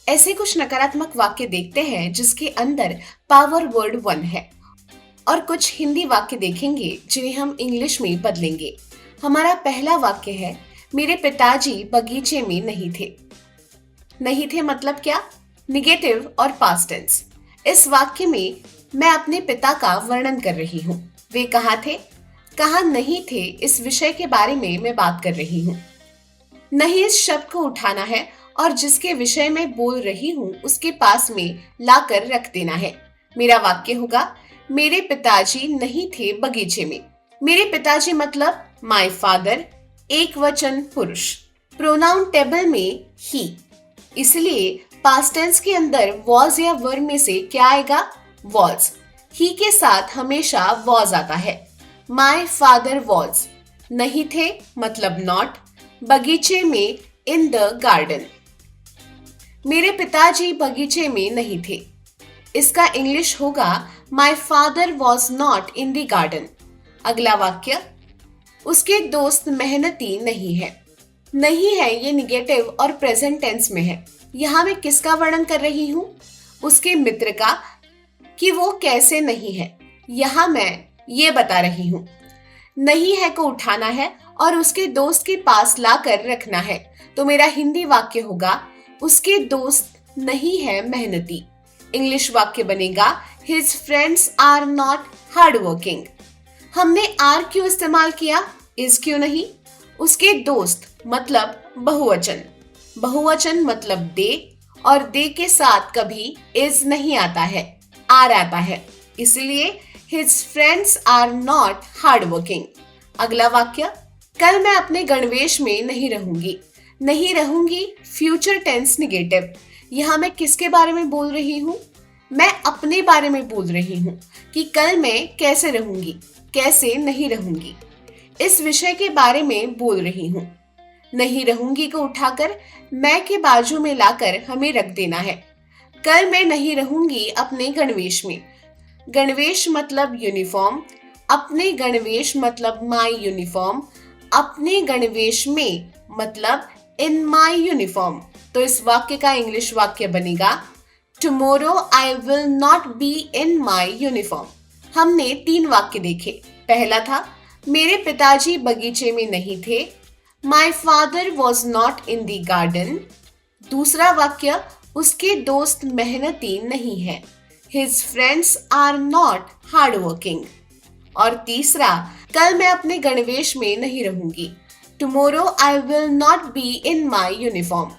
ऐसे कुछ नकारात्मक वाक्य देखते हैं जिसके अंदर पावर वर्ड वन है, और कुछ हिंदी वाक्य देखेंगे जिन्हें हम इंग्लिश में बदलेंगे। हमारा पहला वाक्य है, मेरे पिताजी बगीचे में नहीं थे। नहीं थे मतलब क्या? निगेटिव और पास्ट टेंस। इस वाक्य में मैं अपने पिता का वर्णन कर रही हूँ। वे कहाँ थे, कहाँ नहीं थे, इस विषय के बारे में मैं बात कर रही हूँ। नहीं इस शब्द को उठाना है और जिसके विषय में बोल रही हूँ उसके पास में लाकर रख देना है। मेरा वाक्य होगा, मेरे पिताजी नहीं थे बगीचे में। मेरे पिताजी मतलब माय फादर, एक वचन पुरुष, प्रोनाउन टेबल में ही, इसलिए पास्ट टेंस के अंदर वॉज या वर में से क्या आएगा? वॉज। ही के साथ हमेशा वॉज आता है। My father was. नहीं थे मतलब नॉट, बगीचे में इन द गार्डन। मेरे पिताजी बगीचे में नहीं थे। इसका इंग्लिश होगा, my father was not in the garden. अगला वाक्य, उसके दोस्त मेहनती नहीं है। नहीं है ये निगेटिव और प्रेजेंट टेंस में है। यहाँ मैं किसका वर्णन कर रही हूँ? उसके मित्र का, कि वो कैसे नहीं है। यहाँ मैं ये बता रही हूँ। नहीं है को उठाना है और उसके दोस्त के पास लाकर रखना है। तो मेरा हिंदी वाक्य होगा, उसके दोस्त नहीं है मेहनती। इंग्लिश वाक्य बनेगा, his friends are not hard working. हमने आर क्यों इस्तेमाल किया, इज क्यों नहीं? उसके दोस्त मतलब बहुवचन, बहुवचन मतलब दे, और दे के साथ कभी इज नहीं आता है, आर आता है, इसलिए his friends are not hard working. अगला वाक्य, कल मैं अपने गणवेश में नहीं रहूंगी। नहीं रहूंगी फ्यूचर टेंस निगेटिव। यहाँ मैं किसके बारे में बोल रही हूँ? मैं अपने बारे में बोल रही हूँ कि कल मैं कैसे रहूंगी, कैसे नहीं रहूंगी, इस विषय के बारे में बोल रही हूँ। नहीं रहूंगी को उठाकर मैं के बाजू में लाकर हमें रख देना है। कल मैं नहीं रहूंगी अपने गणवेश में। गणवेश मतलब यूनिफॉर्म, अपने गणवेश मतलब माय यूनिफॉर्म, अपने गणवेश में मतलब इन माय यूनिफॉर्म। तो इस वाक्य का इंग्लिश वाक्य बनेगा, tomorrow I will not be in my uniform. हमने 3 वाक्य देखे। पहला था, मेरे पिताजी बगीचे में नहीं थे। My father was not in the garden. दूसरा वाक्य, उसके दोस्त मेहनती नहीं है। His friends are not hard working. और तीसरा, कल मैं अपने गणवेश में नहीं रहूंगी। Tomorrow I will not be in my uniform.